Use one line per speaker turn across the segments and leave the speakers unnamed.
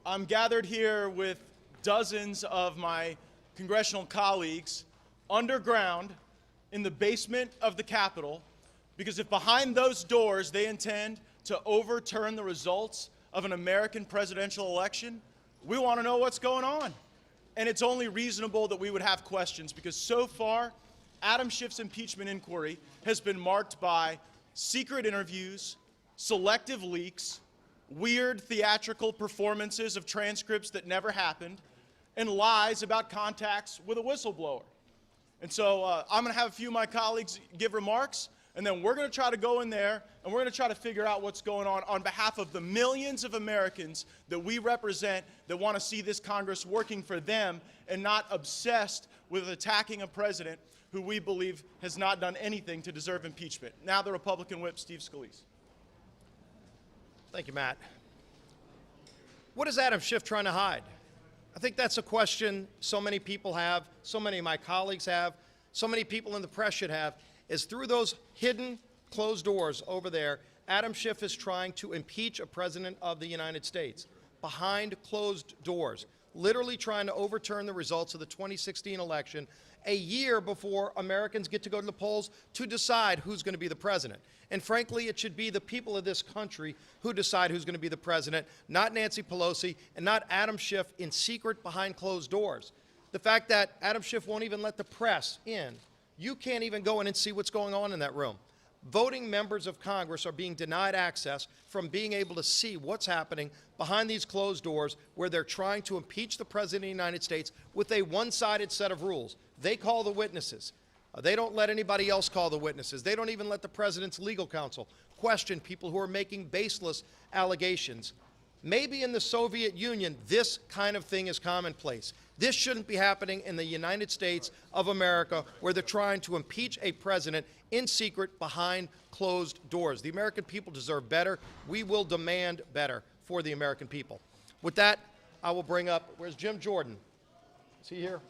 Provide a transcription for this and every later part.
I'm gathered here with dozens of my congressional colleagues underground in the basement of the Capitol, because if behind those doors they intend to overturn the results of an American presidential election, we want to know what's going on. And it's only reasonable that we would have questions, because so far, Adam Schiff's impeachment inquiry has been marked by secret interviews, selective leaks, weird theatrical performances of transcripts that never happened, and lies about contacts with a whistleblower. And so I'm going to have a few of my colleagues give remarks, and then we're going to try to go in there and we're going to try to figure out what's going on behalf of the millions of Americans that we represent that want to see this Congress working for them and not obsessed with attacking a president who we believe has not done anything to deserve impeachment. Now the Republican whip, Steve Scalise.
Thank you, Matt. What is Adam Schiff trying to hide? I think that's a question so many people have, so many of my colleagues have, so many people in the press should have, is through those hidden closed doors over there, Adam Schiff is trying to impeach a president of the United States behind closed doors, literally trying to overturn the results of the 2016 election a year before Americans get to go to the polls to decide who's going to be the president. And frankly, it should be the people of this country who decide who's going to be the president, not Nancy Pelosi and not Adam Schiff in secret behind closed doors. The fact that Adam Schiff won't even let the press in, you can't even go in and see what's going on in that room. Voting members of Congress are being denied access from being able to see what's happening behind these closed doors where they're trying to impeach the President of the United States with a one-sided set of rules. They call the witnesses. They don't let anybody else call the witnesses. They don't even let the President's legal counsel question people who are making baseless allegations. Maybe in the Soviet Union, this kind of thing is commonplace. This shouldn't be happening in the United States of America, where they're trying to impeach a president in secret behind closed doors. The American people deserve better. We will demand better for the American people. With that, I will bring up, where's Jim Jordan? Is he here?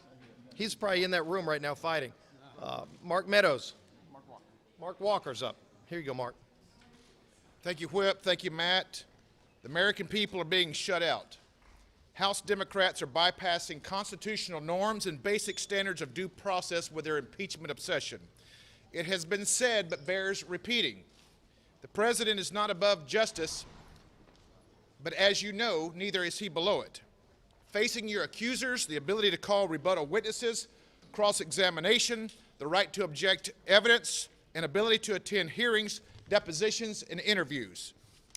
He's probably in that room right now fighting. Mark Meadows. Mark Walker's up. Here you go, Mark.
Thank you, Whip. Thank you, Matt. The American people are being shut out. House Democrats are bypassing constitutional norms and basic standards of due process with their impeachment obsession. It has been said, but bears repeating. The president is not above justice, but as you know, neither is he below it. Facing your accusers, the ability to call rebuttal witnesses, cross-examination, the right to object evidence, and ability to attend hearings, depositions, and interviews.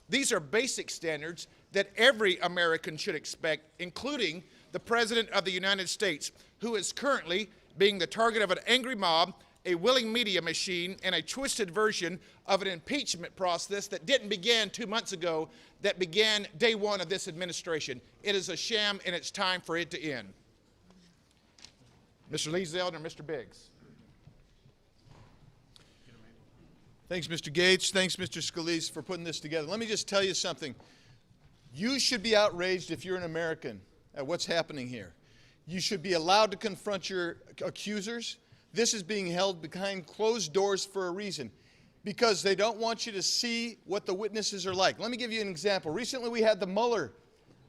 These are basic standards that every American should expect, including the President of the United States, who is currently being the target of an angry mob, a willing media machine, and a twisted version of an impeachment process that didn't begin 2 months ago, that began day one of this administration. It is a sham, and it's time for it to end. Mr. Lee Zeldin, Mr. Biggs.
Thanks, Mr. Gaetz. Thanks, Mr. Scalise, for putting this together. Let me just tell you something. You should be outraged if you're an American at what's happening here. You should be allowed to confront your accusers. This is being held behind closed doors for a reason, because they don't want you to see what the witnesses are like. Let me give you an example. Recently we had the Mueller.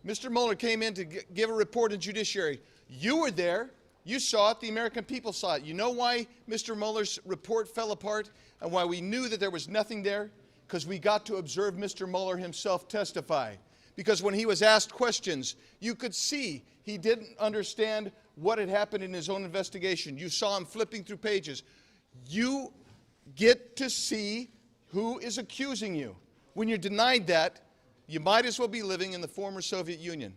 Mr. Mueller came in to give a report in Judiciary. You were there. You saw it. The American people saw it. You know why Mr. Mueller's report fell apart and why we knew that there was nothing there? Because we got to observe Mr. Mueller himself testify. Because when he was asked questions, you could see he didn't understand what had happened in his own investigation. You saw him flipping through pages. You get to see who is accusing you. When you're denied that, you might as well be living in the former Soviet Union.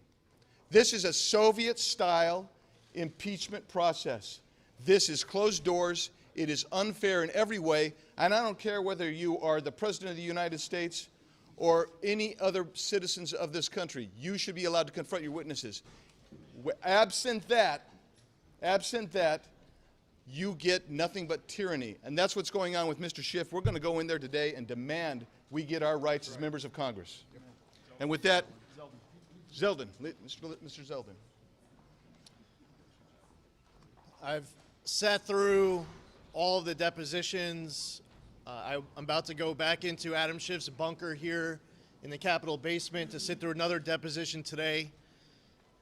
This is a Soviet-style impeachment process. This is closed doors. It is unfair in every way, and I don't care whether you are the President of the United States or any other citizens of this country. You should be allowed to confront your witnesses. Absent that, you get nothing but tyranny, and that's what's going on with Mr. Schiff. We're going to go in there today and demand we get our rights as members of Congress. And with that, Zeldin, Mr. Zeldin.
I've sat through all of the depositions. I'm about to go back into Adam Schiff's bunker here in the Capitol basement to sit through another deposition today.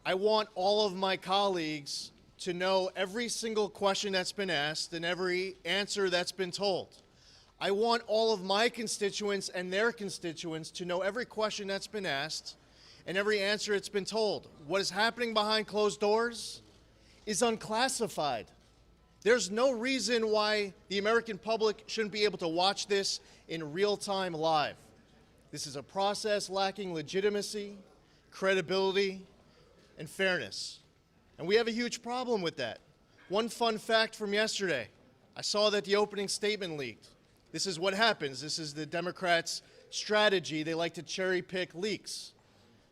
I want all of my colleagues to know every single question that's been asked and every answer that's been told. I want all of my constituents and their constituents to know every question that's been asked and every answer that's been told. What is happening behind closed doors is unclassified. There's no reason why the American public shouldn't be able to watch this in real time live. This is a process lacking legitimacy, credibility, and fairness. And we have a huge problem with that. One fun fact from yesterday, I saw that the opening statement leaked. This is what happens. This is the Democrats' strategy. They like to cherry pick leaks.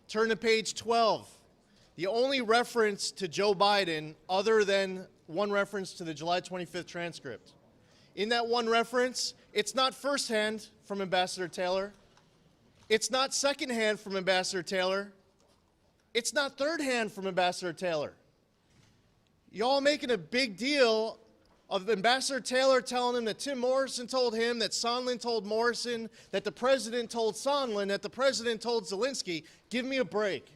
Turn to page 12. The only reference to Joe Biden, other than one reference to the July 25th transcript. In that one reference, it's not firsthand from Ambassador Taylor. It's not secondhand from Ambassador Taylor. It's not thirdhand from Ambassador Taylor. Y'all making a big deal of Ambassador Taylor telling him that Tim Morrison told him, that Sondland told Morrison, that the president told Sondland, that the president told Zelensky. Give me a break.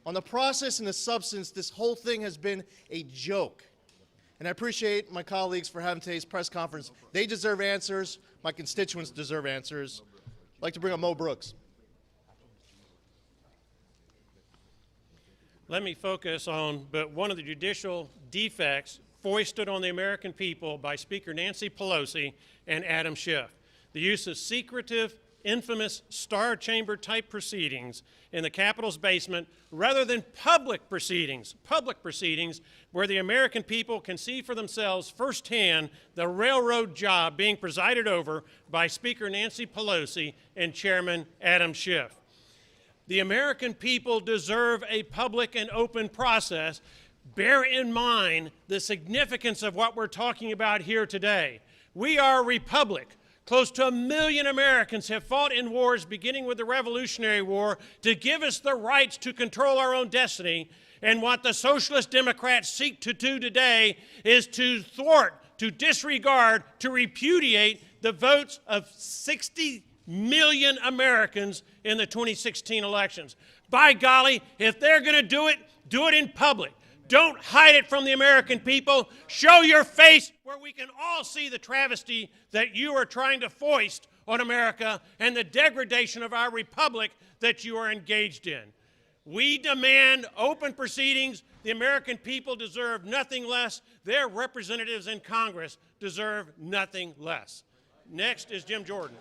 On the process and the substance, this whole thing has been a joke. And I appreciate my colleagues for having today's press conference. They deserve answers. My constituents deserve answers. I'd like to bring up Mo Brooks.
Let me focus on but one of the judicial defects foisted on the American people by Speaker Nancy Pelosi and Adam Schiff. The use of secretive, infamous Star Chamber-type proceedings in the Capitol's basement rather than public proceedings where the American people can see for themselves firsthand the railroad job being presided over by Speaker Nancy Pelosi and Chairman Adam Schiff. The American people deserve a public and open process. Bear in mind the significance of what we're talking about here today. We are a republic. Close to 1 million Americans have fought in wars beginning with the Revolutionary War to give us the rights to control our own destiny. And what the Socialist Democrats seek to do today is to thwart, to disregard, to repudiate the votes of 60 million Americans in the 2016 elections. By golly, if they're going to do it in public. Don't hide it from the American people. Show your face where we can all see the travesty that you are trying to foist on America and the degradation of our republic that you are engaged in. We demand open proceedings. The American people deserve nothing less. Their representatives in Congress deserve nothing less. Next is Jim Jordan.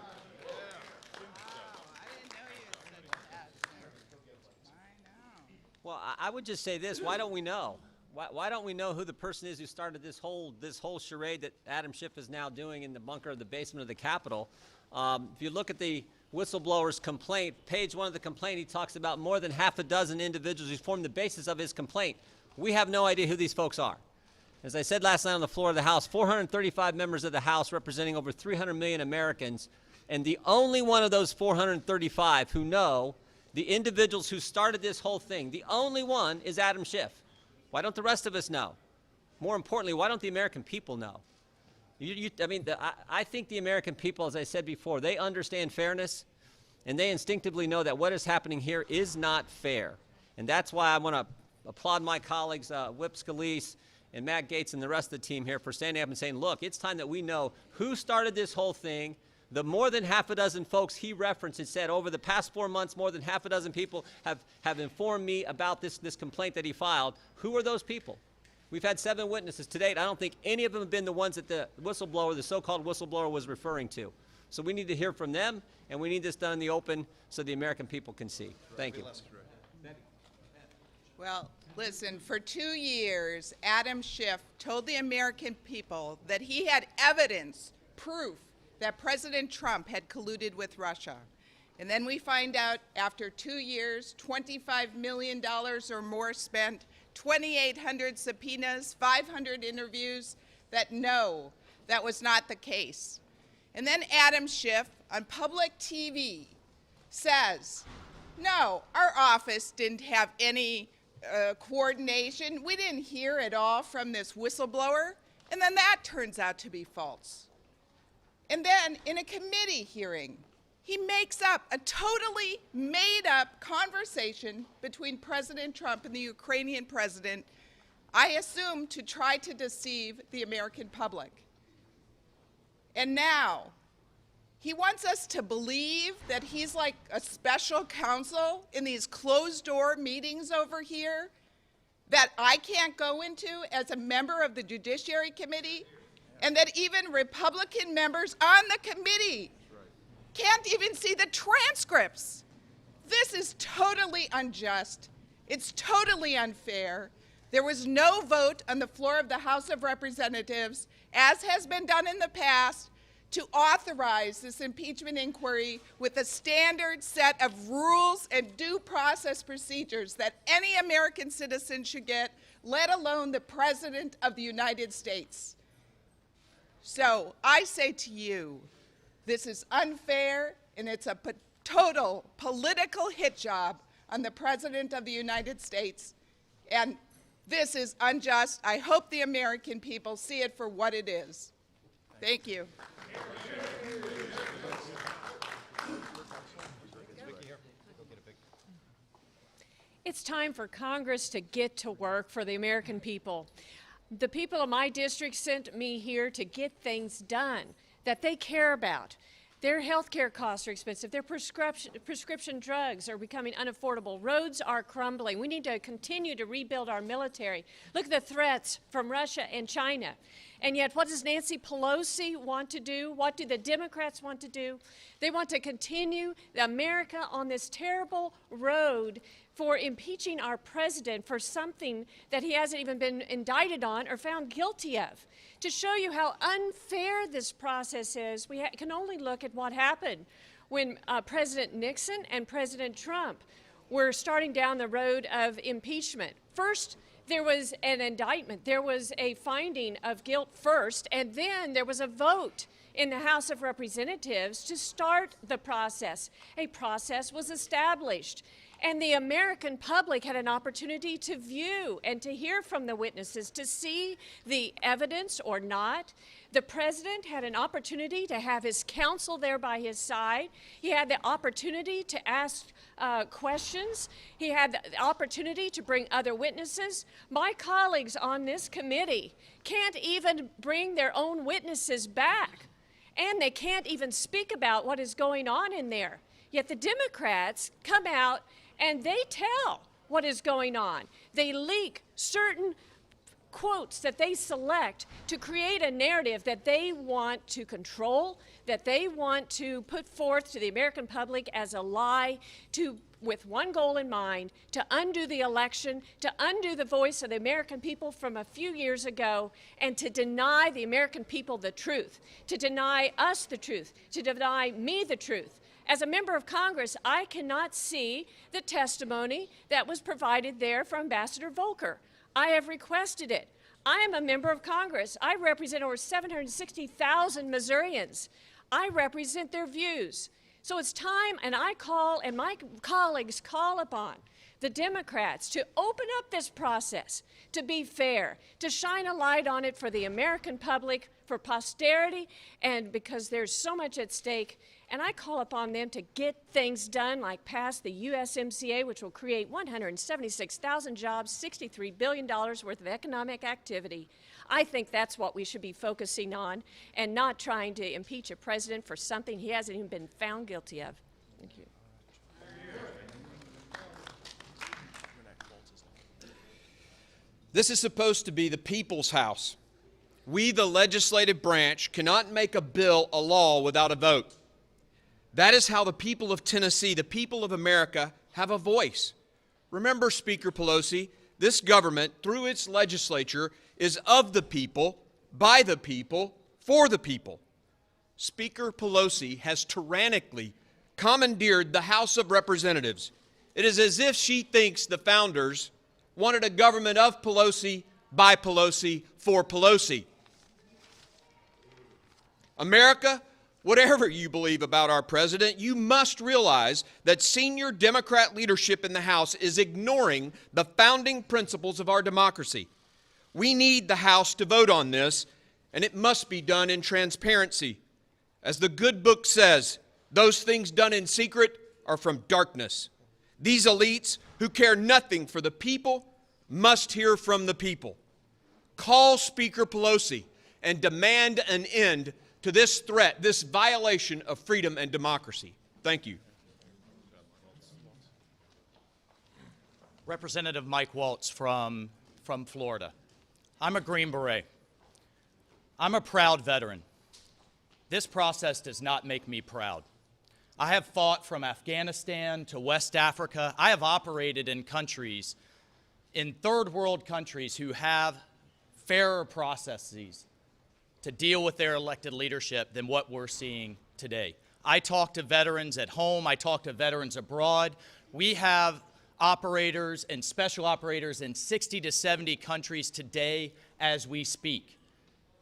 Well, I would just say this: why don't we know? Why don't we know who the person is who started this whole charade that Adam Schiff is now doing in the bunker of the basement of the Capitol? If you look at the whistleblower's complaint, page 1 of the complaint, he talks about more than half a dozen individuals who formed the basis of his complaint. We have no idea who these folks are. As I said last night on the floor of the House, 435 members of the House representing over 300 million Americans, and the only one of those 435 who know the individuals who started this whole thing, the only one is Adam Schiff. Why don't the rest of us know? More importantly, why don't the American people know? I think the American people, as I said before, they understand fairness, and they instinctively know that what is happening here is not fair. And that's why I want to applaud my colleagues, Whip Scalise and Matt Gaetz and the rest of the team here for standing up and saying, look, it's time that we know who started this whole thing. The more than half a dozen folks he referenced and said over the past 4 months, more than half a dozen people have informed me about this complaint that he filed. Who are those people? We've had 7 witnesses to date. I don't think any of them have been the ones that the whistleblower, the so-called whistleblower, was referring to. So we need to hear from them, and we need this done in the open so the American people can see. Thank you.
Well, listen, for 2 years, Adam Schiff told the American people that he had evidence, proof, that President Trump had colluded with Russia. And then we find out after 2 years, $25 million or more spent, 2,800 subpoenas, 500 interviews, that no, that was not the case. And then Adam Schiff on public TV says, no, our office didn't have any coordination. We didn't hear at all from this whistleblower. And then that turns out to be false. And then in a committee hearing, he makes up a totally made-up conversation between President Trump and the Ukrainian president, I assume to try to deceive the American public. And now, he wants us to believe that he's like a special counsel in these closed-door meetings over here that I can't go into as a member of the Judiciary Committee, and that even Republican members on the committee can't even see the transcripts. This is totally unjust. It's totally unfair. There was no vote on the floor of the House of Representatives, as has been done in the past, to authorize this impeachment inquiry with a standard set of rules and due process procedures that any American citizen should get, let alone the President of the United States. So I say to you, this is unfair, and it's a total political hit job on the President of the United States. And this is unjust. I hope the American people see it for what it is. Thank you.
It's time for Congress to get to work for the American people. The people of my district sent me here to get things done that they care about. Their health care costs are expensive. Their prescription drugs are becoming unaffordable. Roads are crumbling. We need to continue to rebuild our military. Look at the threats from Russia and China. And yet, what does Nancy Pelosi want to do? What do the Democrats want to do? They want to continue America on this terrible road for impeaching our president for something that he hasn't even been indicted on or found guilty of. To show you how unfair this process is, we can only look at what happened when President Nixon and President Trump were starting down the road of impeachment. First, there was an indictment. There was a finding of guilt first, and then there was a vote in the House of Representatives to start the process. A process was established. And the American public had an opportunity to view and to hear from the witnesses, to see the evidence or not. The president had an opportunity to have his counsel there by his side. He had the opportunity to ask questions. He had the opportunity to bring other witnesses. My colleagues on this committee can't even bring their own witnesses back, and they can't even speak about what is going on in there. Yet the Democrats come out and they tell what is going on. They leak certain quotes that they select to create a narrative that they want to control, that they want to put forth to the American public as a lie, with one goal in mind, to undo the election, to undo the voice of the American people from a few years ago, and to deny the American people the truth, to deny us the truth, to deny me the truth. As a member of Congress, I cannot see the testimony that was provided there from Ambassador Volker. I have requested it. I am a member of Congress. I represent over 760,000 Missourians. I represent their views. So it's time, and I call, and my colleagues call upon the Democrats to open up this process, to be fair, to shine a light on it for the American public, for posterity, and because there's so much at stake. And I call upon them to get things done, like pass the USMCA, which will create 176,000 jobs, $63 billion worth of economic activity. I think that's what we should be focusing on, and not trying to impeach a president for something he hasn't even been found guilty of. Thank you.
This is supposed to be the people's house. We, the legislative branch, cannot make a bill a law without a vote. That is how the people of Tennessee, the people of America, have a voice. Remember, Speaker Pelosi, this government, through its legislature, is of the people, by the people, for the people. Speaker Pelosi has tyrannically commandeered the House of Representatives. It is as if she thinks the founders wanted a government of Pelosi, by Pelosi, for Pelosi. America, whatever you believe about our president, you must realize that senior Democrat leadership in the House is ignoring the founding principles of our democracy. We need the House to vote on this, and it must be done in transparency. As the good book says, Those things done in secret are from darkness. These elites who care nothing for the people must hear from the people. Call Speaker Pelosi and demand an end to this threat, this violation of freedom and democracy. Thank you.
Representative Mike Waltz from Florida. I'm a Green Beret. I'm a proud veteran. This process does not make me proud. I have fought from Afghanistan to West Africa. I have operated in countries, in third world countries, who have fairer processes to deal with their elected leadership than what we're seeing today. I talk to veterans at home. I talk to veterans abroad. We have operators and special operators in 60 to 70 countries today as we speak.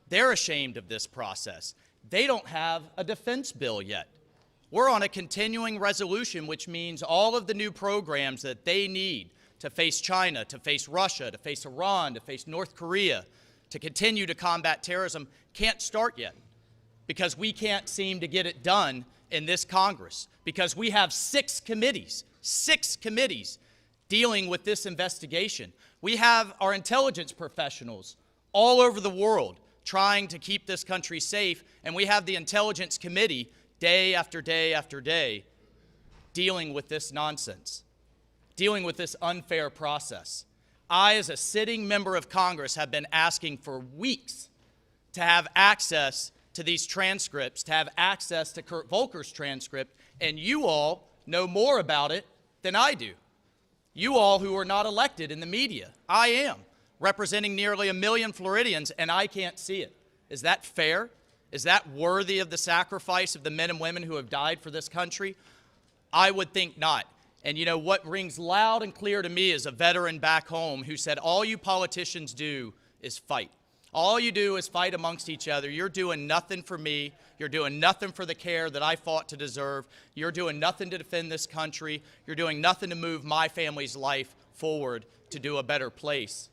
They're ashamed of this process. They don't have a defense bill yet. We're on a continuing resolution, which means all of the new programs that they need to face China, to face Russia, to face Iran, to face North Korea, to continue to combat terrorism can't start yet because we can't seem to get it done in this Congress because we have six committees dealing with this investigation. We have our intelligence professionals all over the world trying to keep this country safe, and we have the Intelligence Committee day after day after day dealing with this nonsense, dealing with this unfair process. I, as a sitting member of Congress, have been asking for weeks to have access to these transcripts, to have access to Kurt Volker's transcript, and you all know more about it than I do. You all who are not elected in the media. I am, representing nearly 1 million Floridians, and I can't see it. Is that fair? Is that worthy of the sacrifice of the men and women who have died for this country? I would think not. And you know what rings loud and clear to me as a veteran back home who said, all you politicians do is fight. All you do is fight amongst each other. You're doing nothing for me. You're doing nothing for the care that I fought to deserve. You're doing nothing to defend this country. You're doing nothing to move my family's life forward to do a better place.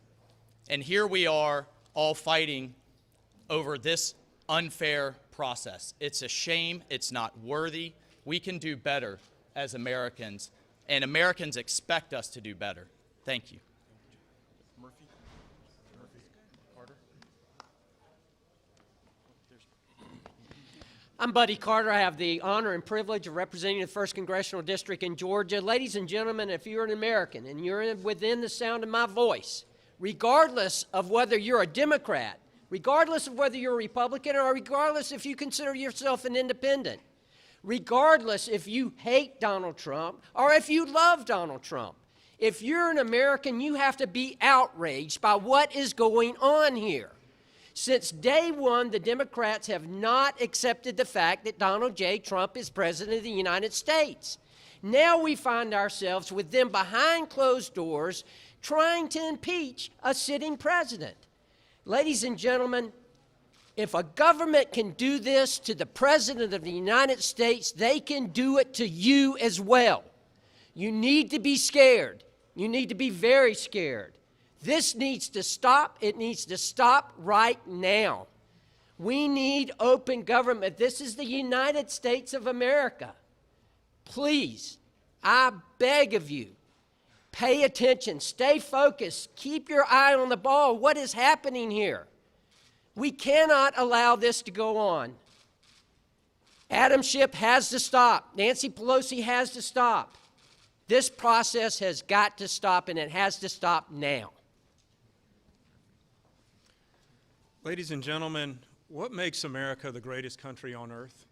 And here we are all fighting over this unfair process. It's a shame. It's not worthy. We can do better as Americans, and Americans expect us to do better. Thank you.
I'm Buddy Carter. I have the honor and privilege of representing the 1st Congressional District in Georgia. Ladies and gentlemen, if you're an American and you're within the sound of my voice, regardless of whether you're a Democrat, regardless of whether you're a Republican, or regardless if you consider yourself an independent, regardless if you hate Donald Trump or if you love Donald Trump, if you're an American, you have to be outraged by what is going on here. Since day one, the Democrats have not accepted the fact that Donald J. Trump is President of the United States. Now we find ourselves with them behind closed doors trying to impeach a sitting president. Ladies and gentlemen, if a government can do this to the President of the United States, they can do it to you as well. You need to be scared. You need to be very scared. This needs to stop. It needs to stop right now. We need open government. This is the United States of America. Please, I beg of you, pay attention, stay focused, keep your eye on the ball. What is happening here? We cannot allow this to go on. Adam Schiff has to stop. Nancy Pelosi has to stop. This process has got to stop, and it has to stop now.
Ladies and gentlemen, what makes America the greatest country on earth?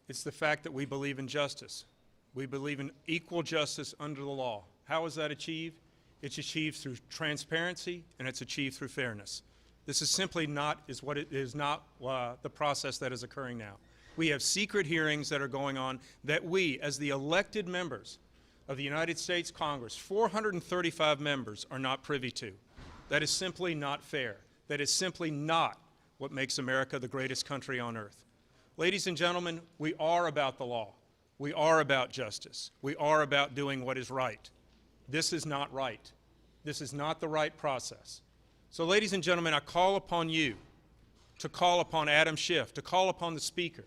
It's the fact that we believe in justice. We believe in equal justice under the law. How is that achieved? It's achieved through transparency, and it's achieved through fairness. This is simply not the process that is occurring now. We have secret hearings that are going on that we, as the elected members of the United States Congress, 435 members, are not privy to. That is simply not fair. That is simply not what makes America the greatest country on earth. Ladies and gentlemen, we are about the law. We are about justice. We are about doing what is right. This is not right. This is not the right process. So, ladies and gentlemen, I call upon you to call upon Adam Schiff, to call upon the Speaker,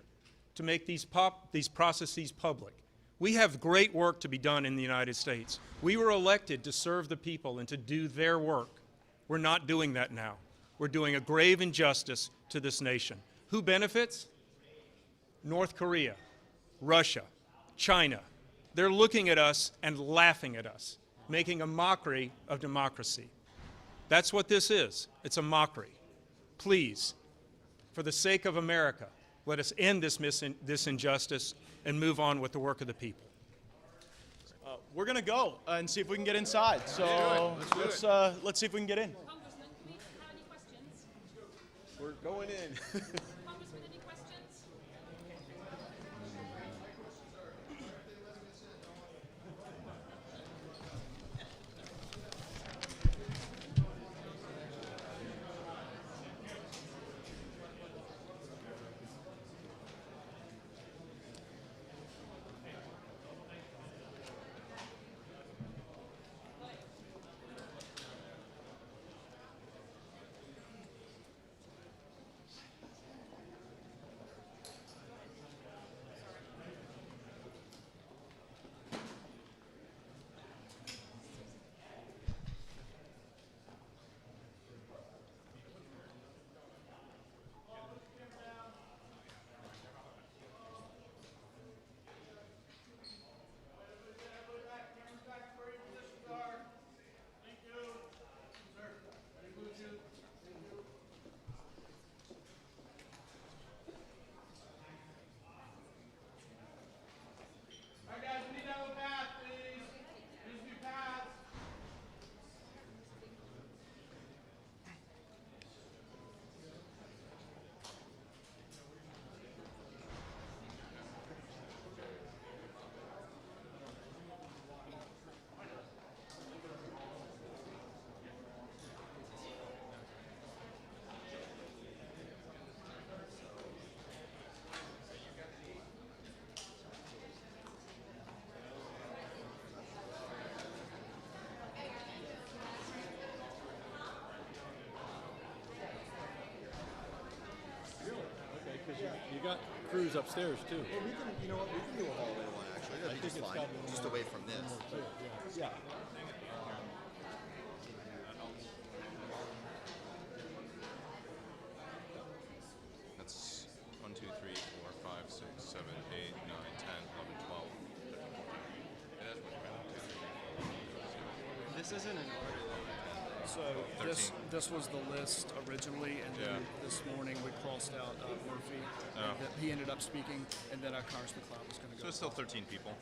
to make these processes public. We have great work to be done in the United States. We were elected to serve the people and to do their work. We're not doing that now. We're doing a grave injustice to this nation. Who benefits? North Korea, Russia, China. They're looking at us and laughing at us, making a mockery of democracy. That's what this is. It's a mockery. Please, for the sake of America, let us end this injustice and move on with the work of the people.
We're going to go and see if we can get inside. So let's see if we can get in.
Congressman, do we have any questions?
We're going in.
Congressman, any questions?
You got crews upstairs too.
Well, we can, you know what, we can do a hallway one actually. That'd be just fine. Just away from this.
Yeah.
That's 1, 2, 3, 4, 5, 6, 7, 8, 9, 10, 11, 12.
This isn't an order. So
13.
this was the list originally, and then this morning we crossed out Murphy. He ended up speaking, and then Congressman Cloud was going to go.
So it's still 13 people.